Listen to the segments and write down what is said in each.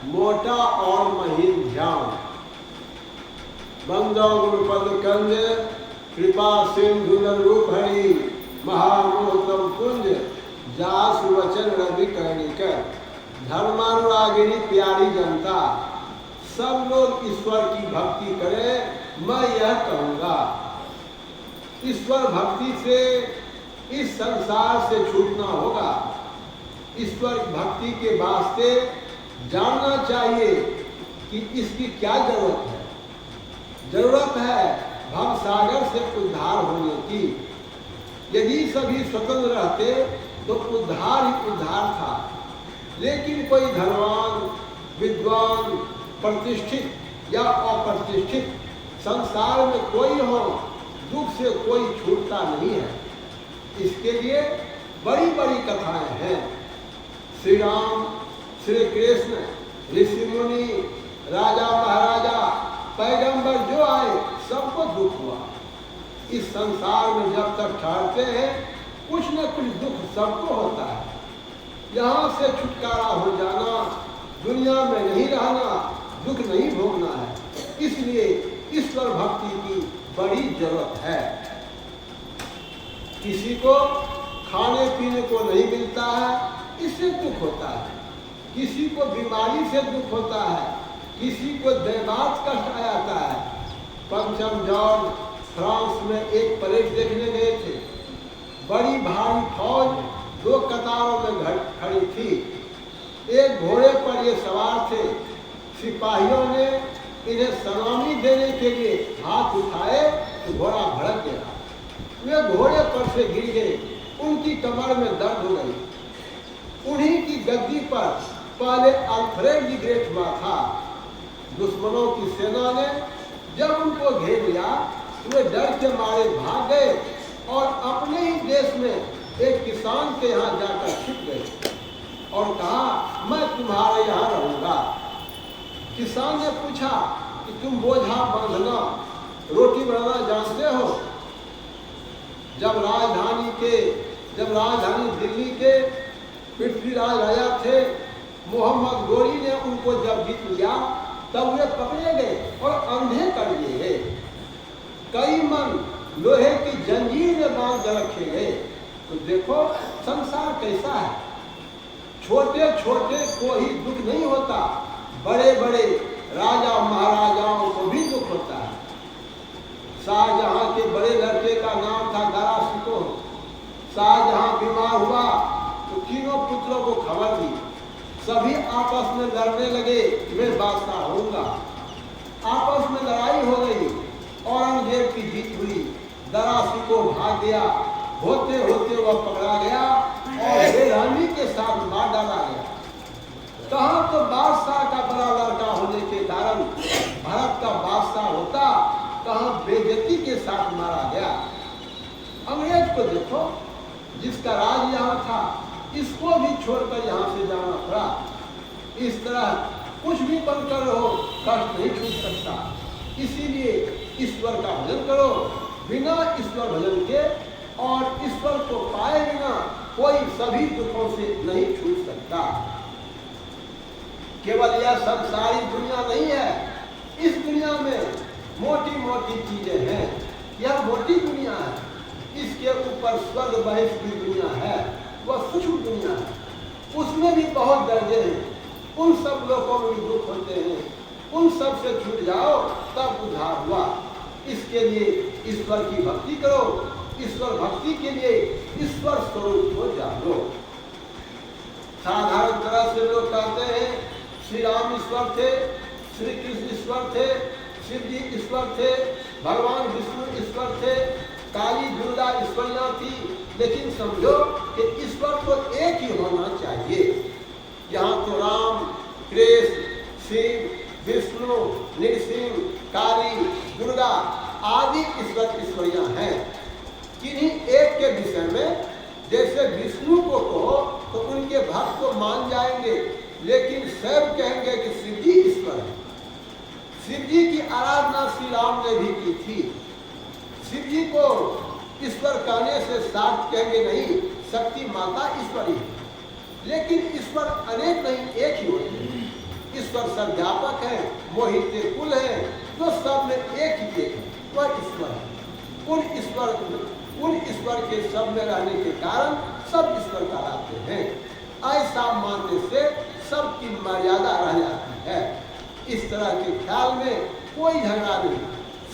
मोटा और महीन ध्यान। बंदो गुरुपद कंज कृपा सिंधु रूप हरि महामोहतम कुंज जास वचन रवि कर्णिकर। धर्मानुरागिनी प्यारी जनता, सब लोग ईश्वर की भक्ति करें, मैं यह कहूँगा। ईश्वर भक्ति से इस संसार से छूटना होगा। ईश्वर भक्ति के वास्ते जानना चाहिए कि इसकी क्या जरूरत है। जरूरत है भवसागर से उद्धार होने की। यदि सभी स्वतंत्र रहते तो उद्धार ही उद्धार था। लेकिन कोई धनवान, विद्वान, प्रतिष्ठित या अप्रतिष्ठित, संसार में कोई हो, दुख से कोई छूटता नहीं है। इसके लिए बड़ी बड़ी कथाएं हैं। श्री राम, श्री कृष्ण, ऋषि मुनि, राजा महाराजा, पैगंबर जो आए, सबको दुख हुआ। इस संसार में जब तक ठहरते हैं कुछ न कुछ दुख सबको होता है। यहाँ से छुटकारा हो जाना, दुनिया में नहीं रहना, दुख नहीं भोगना है। इसलिए ईश्वर भक्ति की बड़ी जरूरत है। किसी को खाने पीने को नहीं मिलता है, इससे दुख होता है। किसी को बीमारी से दुख होता है, किसी को दैवात कष्ट आ जाता है। पंचम जॉर्ज फ्रांस में एक परेड देखने गए थे। बड़ी भारी फौज दो कतारों में खड़ी थी। एक घोड़े पर ये सवार थे। सिपाहियों ने इन्हें सलामी देने के लिए हाथ उठाए तो घोड़ा भड़क गया। वे घोड़े पर से गिर गए। उनकी कमर में दर्द हो गई। उन्हीं की गद्दी पर पहले अल्फ्रेड दी ग्रेट हुआ था। दुश्मनों की सेना ने जब उनको घेर लिया, वे डर के मारे भाग गए और अपने ही देश में एक किसान के यहाँ जाकर छिप गए और कहा, मैं तुम्हारे यहाँ रहूंगा। किसान ने पूछा कि तुम बोझा बांधना, रोटी बनाना जानते हो? जब राजधानी दिल्ली के पृथ्वीराज राजा थे मोहम्मद गोरी ने उनको जब जीत लिया, तब वे पकड़े गए और अंधे कर दिए गए। कई मन लोहे की जंजीर में बांध कर रखे गए। तो देखो संसार कैसा है। छोटे छोटे को ही दुख नहीं होता, बड़े बड़े राजा महाराजाओं को भी दुख होता है। शाहजहां के बड़े लड़के का नाम था दारा शिकोह। शाहजहां बीमार हुआ तो तीनों पुत्रों को खबर दी। सभी आपस में लड़ने लगे कि मैं बादशाह होऊंगा। आपस में लड़ाई हो गई, औरंगजेब की जीत हुई। दारा शिकोह भाग गया। होते होते वह पकड़ा गया और बेरहमी के साथ मार डाला गया। कहाँ तो बादशाह का बड़ा लड़का होने के कारण भारत का बादशाह होता, कहाँ बेइज्जती के साथ मारा गया। अंग्रेज को देखो, जिसका राज यहाँ था, इसको भी छोड़कर यहाँ से जाना पड़ा। इस तरह कुछ भी बनकर रहो, कष्ट नहीं छूट सकता। इसीलिए ईश्वर का भजन करो। बिना ईश्वर भजन के और ईश्वर को पाए बिना कोई सभी दुखों से नहीं छूट सकता। केवल यह संसारी दुनिया नहीं है। इस दुनिया में मोटी मोटी चीजें हैं। यह मोटी दुनिया है। इसके ऊपर स्वर्ग बहिष्ठ की दुनिया है, वह सूक्ष्म दुनिया है। उसमें भी बहुत दर्जे हैं। उन सब लोगों में भी दुख होते हैं। उन सब से छूट जाओ, तब उद्धार हुआ। इसके लिए ईश्वर की भक्ति करो। ईश्वर भक्ति के लिए ईश्वर स्वरूप को जानो। साधारण तरह से लोग कहते हैं श्री राम ईश्वर थे, श्री कृष्ण ईश्वर थे, शिव जी ईश्वर थे, भगवान विष्णु ईश्वर थे, काली दुर्गा ईश्वरियाँ थी। लेकिन समझो कि ईश्वर तो एक ही होना चाहिए। यहाँ तो राम, कृष्ण, शिव, विष्णु, नृसिंह, काली, दुर्गा आदि ईश्वरियाँ हैं। किन्हीं एक के विषय में जैसे विष्णु को कहो तो उनके भक्त को मान जाएंगे, लेकिन सब कहेंगे कि शिव जी ईश्वर है। शिव जी की आराधना श्री राम ने भी की थी। शिव जी को ईश्वर कहने से साथ कहेंगे नहीं, शक्ति माता ईश्वरी है। लेकिन ईश्वर अनेक नहीं, एक ही होते हैं। ईश्वर सर्वव्यापक है, मोहित कुल है, तो सब में एक ही एक है, वह ईश्वर है। उन ईश्वर के सब में रहने के कारण सब ईश्वर कहलाते हैं। ऐसा मानने से सबकी मर्यादा रह जाती है। इस तरह के ख्याल में कोई झगड़ा नहीं।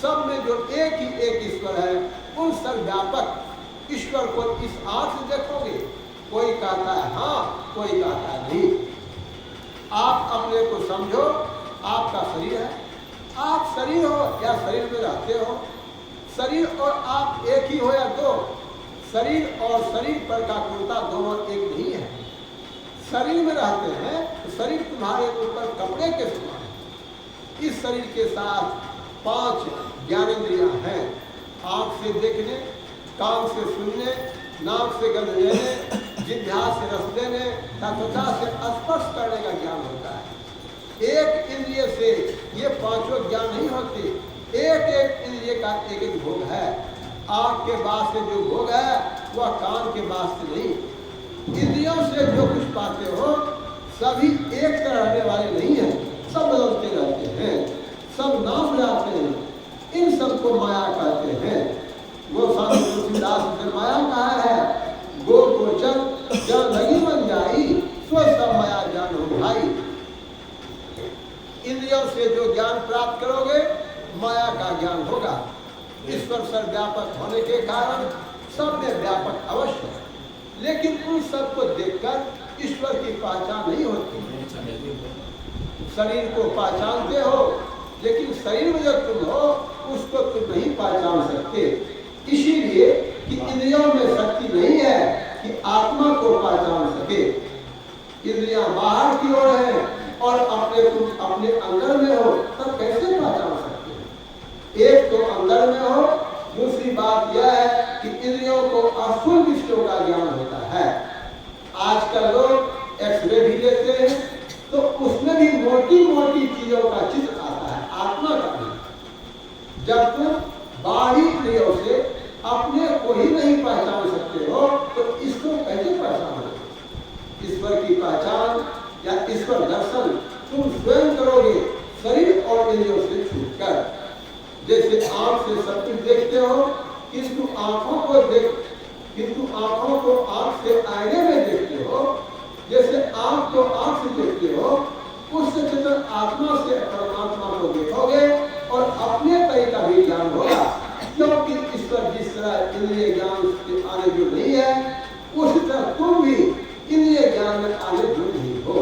सब में जो एक ही एक ईश्वर है, उन सर्वव्यापक ईश्वर को इस आंख से देखोगे, कोई कहता है हाँ, कोई कहता है नहीं। आप अपने को समझो, आपका शरीर है, आप शरीर हो या शरीर में रहते हो। शरीर और आप एक ही हो या दो? शरीर और शरीर पर का कुर्ता दोनों एक नहीं है। शरीर में रहते हैं तो शरीर तुम्हारे ऊपर कपड़े के समान है। इस शरीर के साथ 5 ज्ञानेंद्रियां हैं। आंख से देखने, कान से सुनने, नाक से गंध लेने, जिह्वा से रस लेने, त्वचा से स्पर्श करने का ज्ञान होता है। एक इंद्रिय से ये 5 ज्ञान नहीं होते। एक एक इंद्रिय का एक एक भोग है। आंख के बाद से जो भोग है वह कान के बाद से नहीं। इंद्रियों से जो कुछ पाते हो सभी एक तरह रहने वाले नहीं है, सब बदलते रहते हैं, सब नाम जाते हैं। इन सबको माया कहते हैं। गोस्वामी तुलसीदास ने माया कहा है, गो गोचर जब लगी बन जाई, सो सब माया जान हो भाई। इंद्रियों से जो ज्ञान प्राप्त करोगे माया का ज्ञान होगा। ईश्वर सर्वव्यापक होने के कारण सब में व्यापक अवश्य है, लेकिन उन सबको देखकर ईश्वर की पहचान नहीं होती। शरीर को पहचानते हो, लेकिन शरीर में जो तुम हो उसको तुम नहीं पहचान सकते। इसीलिए कि इंद्रियों में शक्ति नहीं है कि आत्मा को पहचान सके। इंद्रियां बाहर की ओर है और तुम अपने अंदर में हो, तब कैसे पहचान सकते हो? एक तो अंदर में हो, दूसरी बात यह है कि इंद्रियों को अस्थूल विषयों का ज्ञान होता है। आजकल लोग एक्सरे भी लेते हैं तो उसमें भी मोटी मोटी चीजों का चित्र आता है, आत्मा का नहीं। जब तुम बाहरी इंद्रियों से अपने को ही नहीं पहचान सकते हो तो इसको कैसे पहचानोगे? ईश्वर की पहचान या ईश्वर दर्शन तुम स्वयं करोगे, शरीर और इंद्रियों से छूटकर। जैसे आंख से सब कुछ देखते हो, किंतु आंखों को आंख से आईने में देखते हो। जैसे आंख को आंख से देखते हो, उससे चेतन आत्मा से परमात्मा को देखोगे और अपने तरीका भी ज्ञान होगा। क्योंकि ईश्वर जिस तरह इंद्रिय ज्ञान के आने जो नहीं है, उसी तरह तुम भी इंद्रिय ज्ञान में आने जो नहीं हो।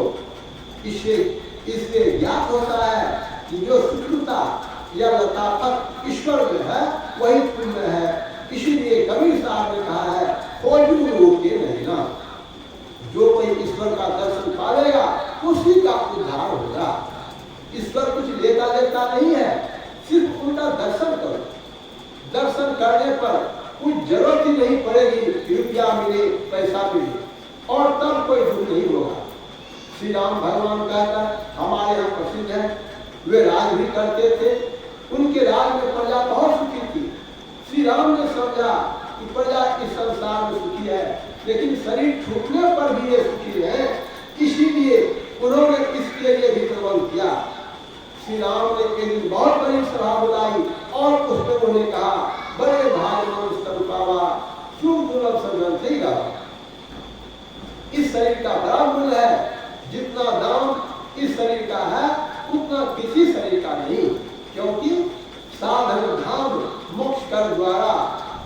इससे ज्ञात होता है कि जो सूक्ष्मता या लतापत ईश्वर में है वही तुम में है। इसीलिए कबीर साहब ने कहा है, खोजू रूप के नहीं ना। जो कोई ईश्वर का दर्शन पालेगा उसी का उद्धार होगा। ईश्वर कुछ लेता देता नहीं है, सिर्फ उनका दर्शन करो। दर्शन करने पर कुछ जरूरत ही नहीं पड़ेगी, रुपया मिले, पैसा मिले, और तब कोई दुख नहीं होगा। श्री राम भगवान कहता हमारे यहाँ प्रसिद्ध है, वे राज भी करते थे, उनके राज में प्रजा बहुत सुखी थी। श्री राम ने समझा कि प्रजा इस संसार में सुखी है, लेकिन शरीर छूटने पर भी ये सुखी है, इसीलिए उन्होंने इसके लिए भी प्रबंध किया। श्री राम ने एक दिन बहुत बड़ी सभा बुलाई और उसमें उन्होंने कहा, बड़े भागवान स्वरूपावा सुख दुर्लभ सज्जन से ही इस शरीर का बड़ा मूल्य है। जितना दाम इस शरीर का है उतना किसी शरीर का नहीं, क्योंकि साधन धाम मोक्ष कर द्वारा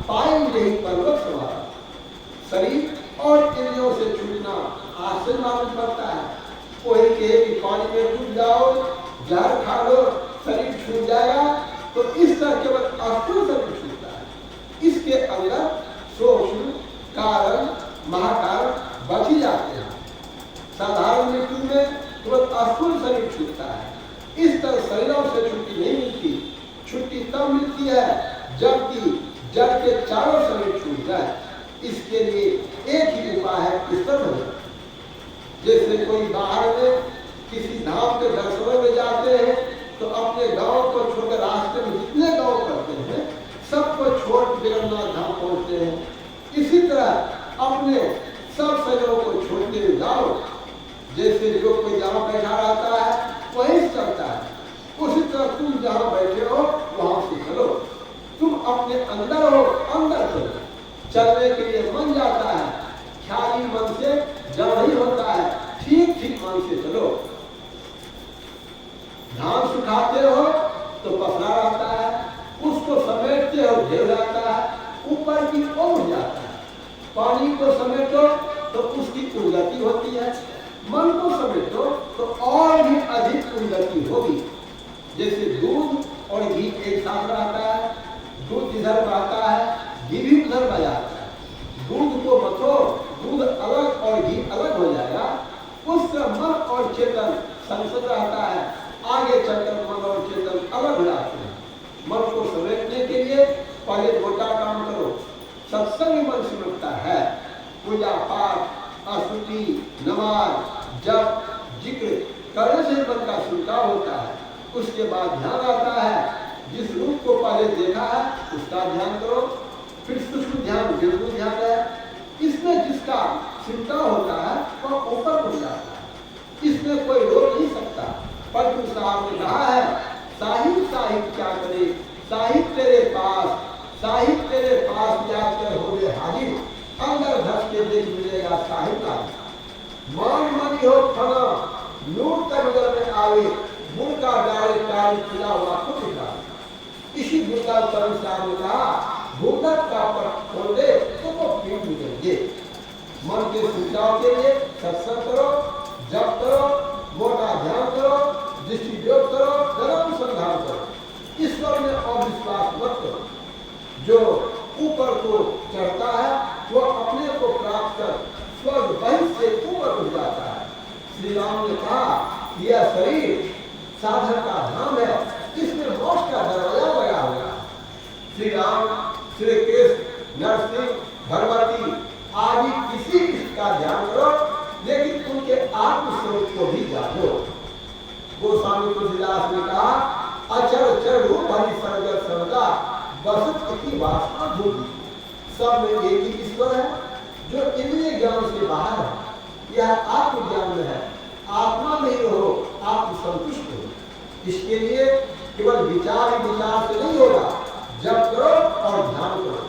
पाएंगे ही पर्वत सवारा। शरीर और इंद्रियों से छूटना आश्चर्य मालूम पड़ता है। कोई कहे कि पानी में डूब जाओ, जहर खा लो, शरीर छूट जाएगा, तो इस तरह केवल अस्थूल शरीर छूटता है। इसके अंदर सूक्ष्म कारण महाकारण बच ही जाते हैं। साधारण मृत्यु में केवल अस्थूल शरीर छूटता है। इस तरह शरीरों से छुट्टी नहीं मिलती। छुट्टी तब मिलती है जबकि जड़ के चारों शरीर छूट जाए। इसके लिए एक ही उपाय है, ईश्वर भजन। जैसे कोई बाहर में किसी धाम के दर्शनों में जाते हैं तो अपने गांव को छोड़कर रास्ते में जितने गांव पड़ते हैं सबको छोड़ जगन्नाथ धाम पहुंचते हैं। इसी तरह अपने सब शरीरों को छोड़ते हुए जाओ। जैसे जो कोई जहाँ बैठा रहता है वही पानी को समेटो तो उसकी उन्नति होती है, मन को समेटो तो और भी अधिक उन्नति होगी। जैसे दूध और घी एक साथ रहता है, दूध इधर बहता है, घी भी उधर बह जाता है। दूध को मथो, दूध अलग और घी अलग हो जाएगा, उससे मन और चेतन संसद रहता है। आगे चलकर मन और चेतन अलग हो जाते हैं। मन को समेटने के लिए पहले छोटा काम करो। सत्संग मन सिमटता है, पूजा पाठ, स्तुति, नमाज, जप, जिक्र करने से मन का सुलटाव होता है। उसके बाद ध्यान आता है, जिस रूप को पहले देखा है उसका ध्यान करो, फिर सूक्ष्म ध्यान, बिल्कुल ध्यान है। इसमें जिसका सुलटाव होता है वह ऊपर उठ जाता है, इसमें कोई रोक नहीं सकता। पलटू साहब ने कहा है, साहिब साहिब क्या करे, साहिब तेरे पास, साहिब तेरे पास जाकर हो गए हाजिर, अंदर धस के देख मिलेगा साहिब का। मान मनी हो फना, नूर तक में आवे, मुड़ का डाले डाल खुला हुआ खुद का। इसी बुद्धा साहब ने कहा, भूतक का पट खोल दे तो वो पीठ मिलेंगे। मन के सुलझाव के लिए सत्संग करो, जप करो, मोटा ध्यान करो, दृष्टि योग करो, धर्म संधान करो। ईश्वर में अविश्वास मत करो। जो ऊपर को चढ़ता है वो अपने को प्राप्त कर स्वर्ग वहीं से ऊपर उठ जाता है। श्री राम ने कहा, यह शरीर साधन का धाम है, इसमें मोक्ष का दरवाजा लगा हुआ है। श्री राम, श्री कृष्ण, नरसिंह, भगवती आदि किसी का ध्यान करो, लेकिन उनके आत्मस्वरूप को भी जानो। गोस्वामी तुलसीदास ने कहा, अचर चर रूप हरि सर्ग सर्वदा बसत की वासना धूप। सब में एक ही ईश्वर है जो इंद्रिय ज्ञान से बाहर है। यह आत्मज्ञान में है। आत्मा में ही रहो, आत्म संतुष्ट हो। इसके लिए केवल विचार ही विचार से नहीं होगा, जप करो और ध्यान करो।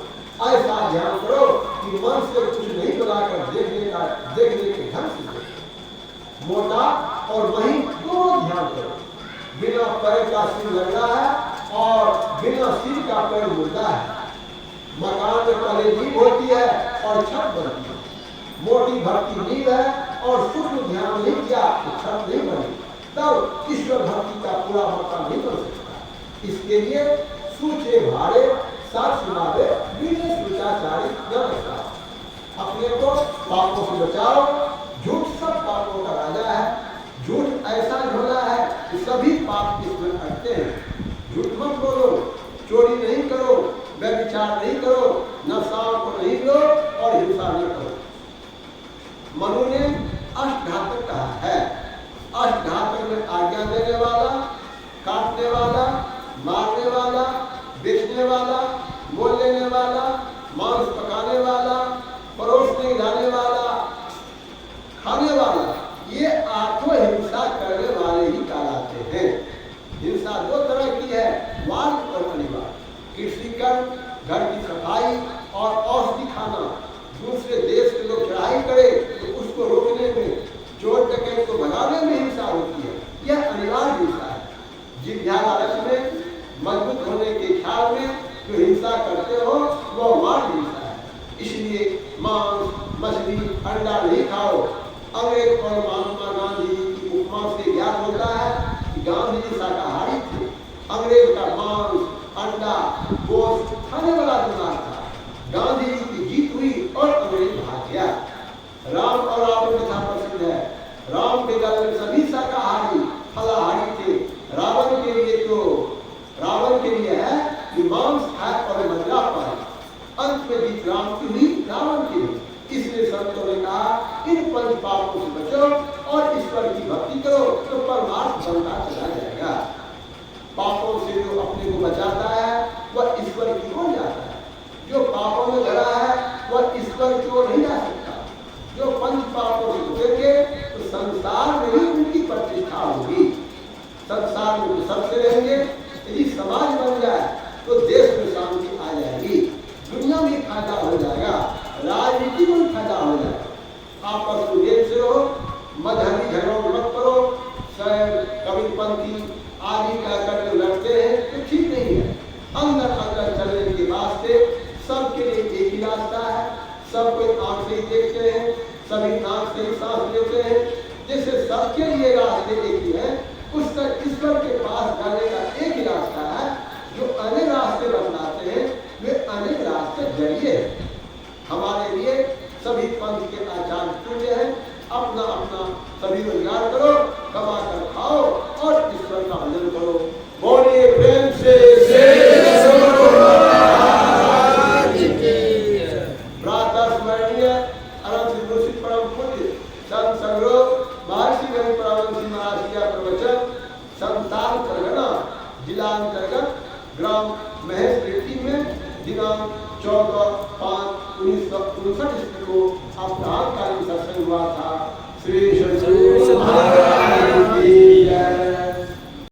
ऐसा ध्यान करो कि मन से कुछ नहीं बनाकर देखने के ढंग से मोटा और वही दोनों ध्यान करो। बिना पैर का सिर लग रहा है और बिना सिर का पैर मुड़ता है। मकान में पहले नींव होती है और छत बनती है। मोटी भक्ति नींव है और सूक्ष्म ध्यान नहीं किया तो छत नहीं बनी, तब ईश्वर भक्ति का पूरा मकान नहीं बन सकता। इसके लिए सूचे भाड़े साथ सुनावे बिना सूचाचारी न रखा। अपने को पापों से बचाओ। झूठ सब पापों का राजा है। झूठ ऐसा झोला है कि सभी पाप इसमें अटके हैं। झूठ मत बोलो, चोरी नहीं करो, व्यभिचार नहीं करो, नशाओं को नहीं लो और हिंसा नहीं करो। मनु ने अष्टघातक कहा है। अष्टघातक में आज्ञा देने वाला, काटने वाला, मारने वाला, बेचने वाला, मोल लेने वाला, मांस पकाने वाला, परोसने जाने वाला, खाने वाला, ये आठों हिंसा करने वाले ही कहलाते हैं। हिंसा दो तरह की है, वाद और अनिवार्य। कृषि कर्म, घर की सफाई और औषधि खाना। दूसरे देश के लोग चढ़ाई करे तो उसको रोकने में, चोर डकैत को भगाने में हिंसा होती है। यह अनिवार्य हिंसा है। जिज्ञासा लालच में, मजबूत होने के ख्याल में जो हिंसा करते हो वह वाद हिंसा है। इसलिए मांस, मछली, अंडा नहीं खाओ। अंग्रेज और महात्मा गांधी की उपमा से ज्ञात होता है कि गांधी जी शाकाहारी थे। अंग्रेज का मांस, अंडा, गोश्त खाने वाला दिमाग था। गांधी जी की जीत हुई और अंग्रेज भाग गया। राम और रावण कथा प्रसिद्ध है। राम के दल में सभी शाकाहारी फलाहारी थे। रावण के लिए है कि मांस खाए और मजा पाए। अंत में जीत राम की हुई, रावण की हुई। इसलिए संतों ने कहा, इन पंच पापों से बचो और ईश्वर की भक्ति करो तो परमार्थ बनता चला जाएगा। पापों से जो अपने को बचाता है वह ईश्वर की ओर जाता है। जो पापों में धरा है वह ईश्वर की ओर नहीं जा सकता। जो पंच पापों से बचेंगे तो संसार में ही उनकी प्रतिष्ठा होगी। संसार में तो सबसे रहेंगे। यदि समाज बन जाए तो देश में शांति आ जाएगी, दुनिया में फायदा हो जाएगा, राजनीति में फायदा हो जाएगा। आपस में देश से रहो, मजहबी झगड़ों मत करो। कबीरपंथी आदि का करके लड़ते हैं तो ठीक नहीं है। अंदर अंदर चलने के वास्ते सबके लिए एक ही रास्ता है। सब कोई से ही सांस लेते हैं। जैसे सबके लिए रास्ते एक ही है, उस तक ईश्वर के पास जाने का एक ही रास्ता है। जो अनेक रास्ते बतलाते हैं वे अनेक रास्ते जरिए हमारे लिए सभी पंथ के आचार्य तुल्य हैं। अपना अपना सभी रोजगार करो, कमा कर खाओ और ईश्वर का भजन करो। बोलिए प्रेम से प्रातः स्मरणीय अनंत विभूषित परम पूज्य संत संग्रह महर्षि गण परामर्शी महाराज का प्रवचन संतान परगना जिलांतर्गत ग्राम महेश रेड्डी में दिनांक 14/5/1959 ईस्वी को अपराधकालीन सत्संग हुआ था। श्री